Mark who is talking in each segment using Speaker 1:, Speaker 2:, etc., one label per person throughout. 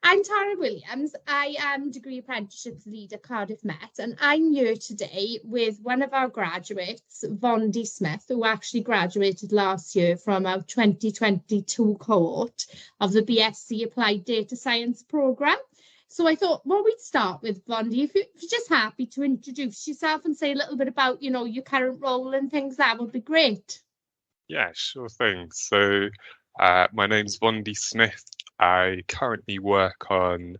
Speaker 1: I'm Tara Williams. I am Degree Apprenticeships Lead at Cardiff Met, and I'm here today with one of our graduates, Vondy Smith, who actually graduated last year from our 2022 cohort of the BSc Applied Data Science programme. So I thought, well, we'd start with Vondy. If you're just happy to introduce yourself and say a little bit about, your current role and things, that would be great.
Speaker 2: Yeah, sure thing. So my name's Vondy Smith. I currently work on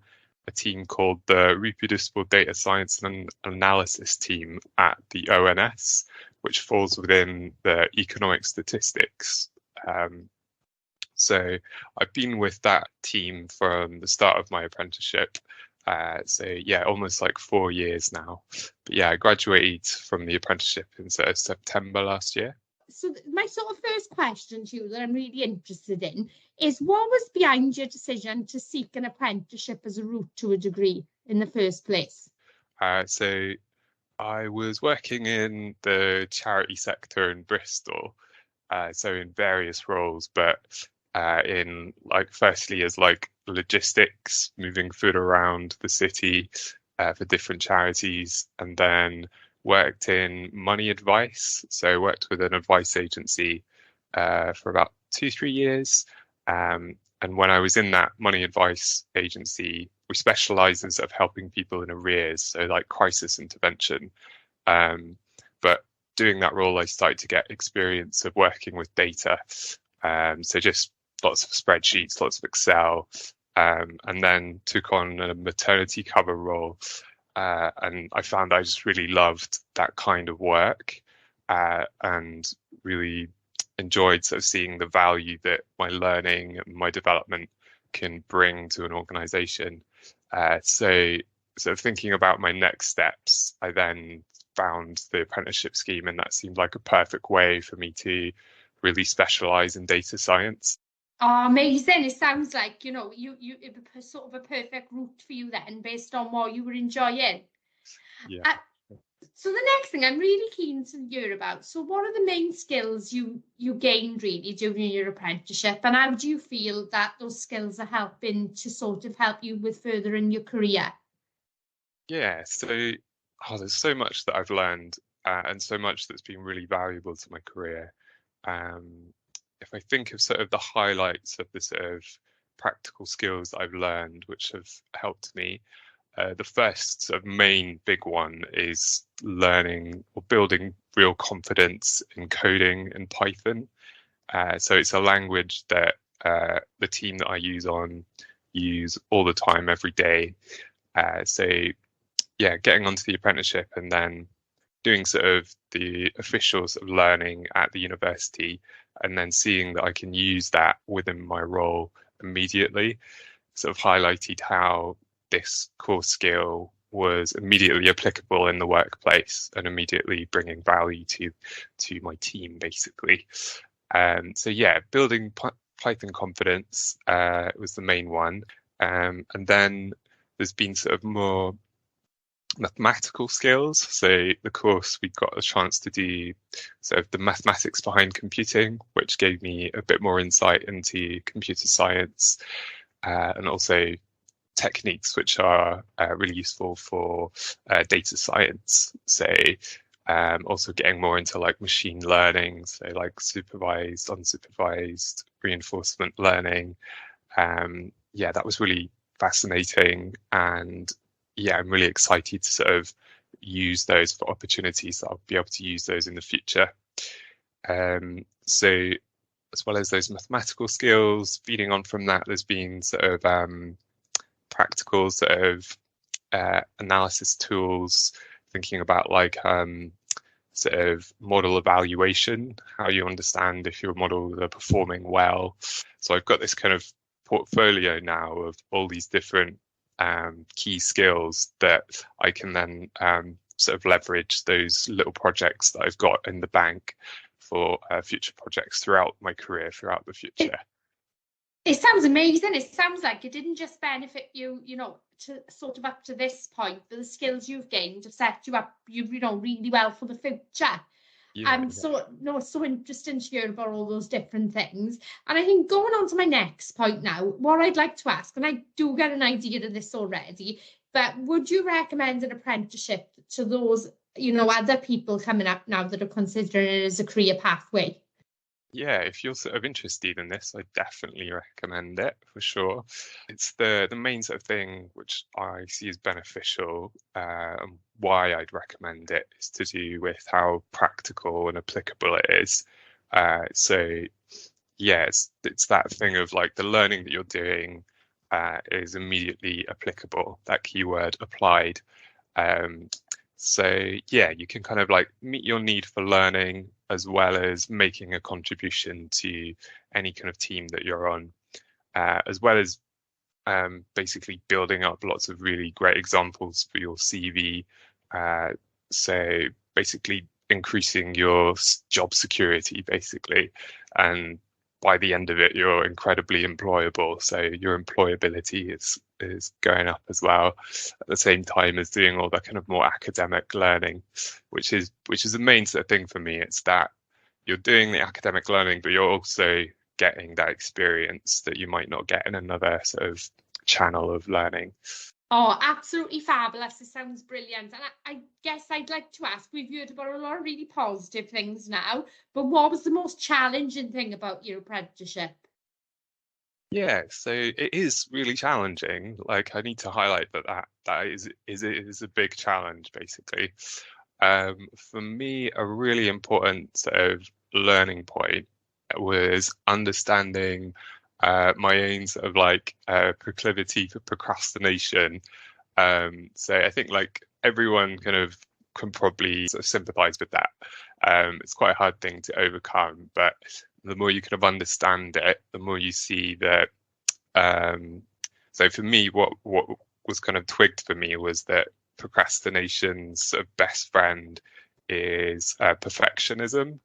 Speaker 2: a team called the Reproducible Data Science and Analysis team at the ONS, which falls within the economic statistics. So I've been with that team from the start of my apprenticeship. So yeah, almost like 4 years now. But yeah, I graduated from the apprenticeship in September last year.
Speaker 1: So my sort of first question to you that I'm really interested in is, what was behind your decision to seek an apprenticeship as a route to a degree in the first place?
Speaker 2: So I was working in the charity sector in Bristol, so in various roles, but in firstly as logistics, moving food around the city for different charities, and then worked in money advice. So I worked with an advice agency for about 2-3 years. And when I was in that money advice agency, we specialised in sort of helping people in arrears, so like crisis intervention. But doing that role, I started to get experience of working with data. So just lots of spreadsheets, lots of Excel, and then took on a maternity cover role. And I found I just really loved that kind of work and really enjoyed sort of seeing the value that my learning and my development can bring to an organisation. So sort of thinking about my next steps, I then found the apprenticeship scheme, and that seemed like a perfect way for me to really specialise in data science.
Speaker 1: Oh, amazing. It sounds like, it was sort of a perfect route for you then, based on what you were enjoying.
Speaker 2: Yeah.
Speaker 1: So the next thing I'm really keen to hear about, so what are the main skills you gained really during your apprenticeship, and how do you feel that those skills are helping to sort of help you with further in your career?
Speaker 2: Yeah, so there's so much that I've learned and so much that's been really valuable to my career. If I think of sort of the highlights of the sort of practical skills that I've learned, which have helped me, the first sort of main big one is learning or building real confidence in coding in Python. So it's a language that the team that I use all the time, every day. So yeah, getting onto the apprenticeship and then doing sort of the official sort of learning at the university, and then seeing that I can use that within my role immediately, sort of highlighted how this core skill was immediately applicable in the workplace and immediately bringing value to my team, basically. So yeah, building Python confidence was the main one. And then there's been sort of more mathematical skills. So the course we got a chance to do sort of the mathematics behind computing, which gave me a bit more insight into computer science and also techniques which are really useful for data science. So also getting more into like machine learning, so like supervised, unsupervised reinforcement learning. Yeah, that was really fascinating, and yeah, I'm really excited to sort of use those for opportunities that I'll be able to use those in the future. So as well as those mathematical skills, feeding on from that, there's been sort of practical sort of analysis tools, thinking about like sort of model evaluation, how you understand if your models are performing well. So I've got this kind of portfolio now of all these different key skills that I can then sort of leverage those little projects that I've got in the bank for future projects throughout my career, throughout the future.
Speaker 1: It sounds amazing. It sounds like it didn't just benefit you, to sort of up to this point, but the skills you've gained have set you up, really well for the future.
Speaker 2: Yeah,
Speaker 1: So no, it's so interesting to hear about all those different things. And I think going on to my next point now, what I'd like to ask, and I do get an idea of this already, but would you recommend an apprenticeship to those, other people coming up now that are considering it as a career pathway?
Speaker 2: yeah. If you're sort of interested in this, I definitely recommend it for sure. It's the main sort of thing which I see as beneficial, and why I'd recommend it is to do with how practical and applicable it is. So yeah, it's that thing of like the learning that you're doing is immediately applicable. That keyword applied. Um, so yeah, you can kind of like meet your need for learning as well as making a contribution to any kind of team that you're on, as well as basically building up lots of really great examples for your CV. So basically increasing your job security, basically, and by the end of it, you're incredibly employable. So your employability is going up as well at the same time as doing all that kind of more academic learning, which is the main sort of thing for me. It's that you're doing the academic learning, but you're also getting that experience that you might not get in another sort of channel of learning.
Speaker 1: Oh, absolutely fabulous. It sounds brilliant. And I guess I'd like to ask, we've heard about a lot of really positive things now, but what was the most challenging thing about your apprenticeship?
Speaker 2: Yeah, so it is really challenging. Like I need to highlight that is a big challenge, basically. For me, a really important sort of learning point was understanding my own sort of like proclivity for procrastination. So I think like everyone kind of can probably sort of sympathize with that. It's quite a hard thing to overcome, but the more you kind of understand it, the more you see that. So for me, what was kind of twigged for me was that procrastination's sort of best friend is perfectionism.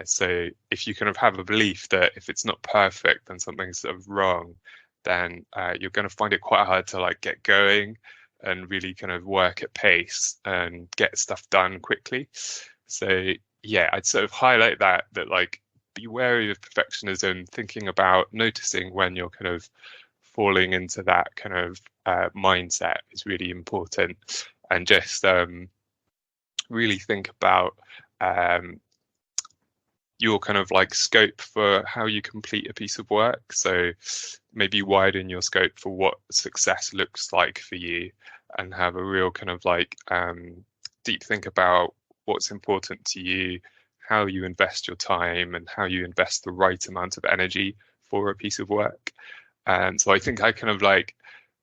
Speaker 2: So if you kind of have a belief that if it's not perfect, then something's sort of wrong, then you're going to find it quite hard to like get going and really kind of work at pace and get stuff done quickly. So yeah, I'd sort of highlight that like be wary of perfectionism, thinking about noticing when you're kind of falling into that kind of mindset is really important, and just really think about your kind of like scope for how you complete a piece of work. So maybe widen your scope for what success looks like for you, and have a real kind of like deep think about what's important to you, how you invest your time, and how you invest the right amount of energy for a piece of work. And so I think I kind of like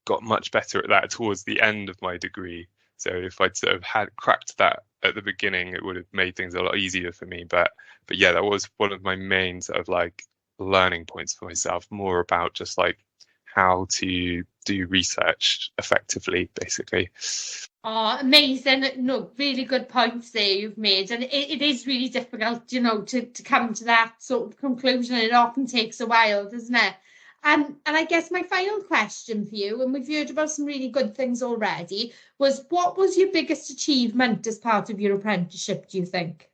Speaker 2: got much better at that towards the end of my degree. So if I'd sort of had cracked that at the beginning, it would have made things a lot easier for me. But yeah, that was one of my main sort of like learning points for myself, more about just like how to do research effectively, basically.
Speaker 1: Oh, amazing. No, really good points there you've made. And it is really difficult, to come to that sort of conclusion. It often takes a while, doesn't it? And I guess my final question for you, and we've heard about some really good things already, was what was your biggest achievement as part of your apprenticeship, do you think?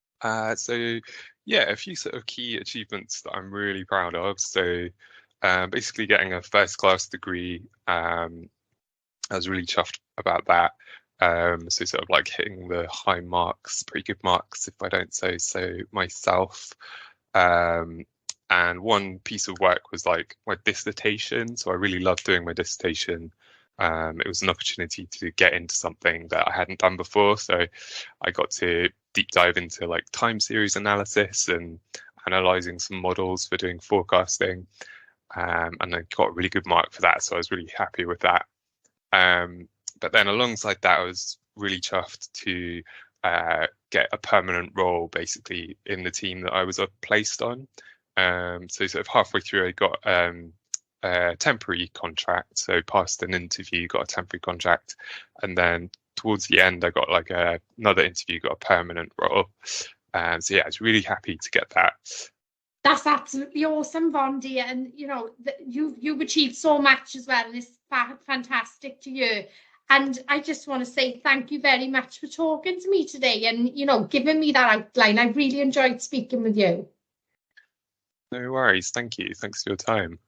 Speaker 2: So yeah, a few sort of key achievements that I'm really proud of. So basically getting a first class degree, I was really chuffed about that. So sort of like hitting the high marks, pretty good marks if I don't say so myself. And one piece of work was like my dissertation. So I really loved doing my dissertation. It was an opportunity to get into something that I hadn't done before. So I got to deep dive into like time series analysis and analyzing some models for doing forecasting. And I got a really good mark for that. So I was really happy with that. But then alongside that, I was really chuffed to get a permanent role basically in the team that I was placed on. So sort of halfway through, I got a temporary contract. So passed an interview, got a temporary contract, and then towards the end, I got like another interview, got a permanent role. So yeah, I was really happy to get that.
Speaker 1: That's absolutely awesome, Vondy. And you've achieved so much as well, and it's fantastic to you. And I just want to say thank you very much for talking to me today and, you know, giving me that outline. I really enjoyed speaking with you.
Speaker 2: No worries. Thank you. Thanks for your time.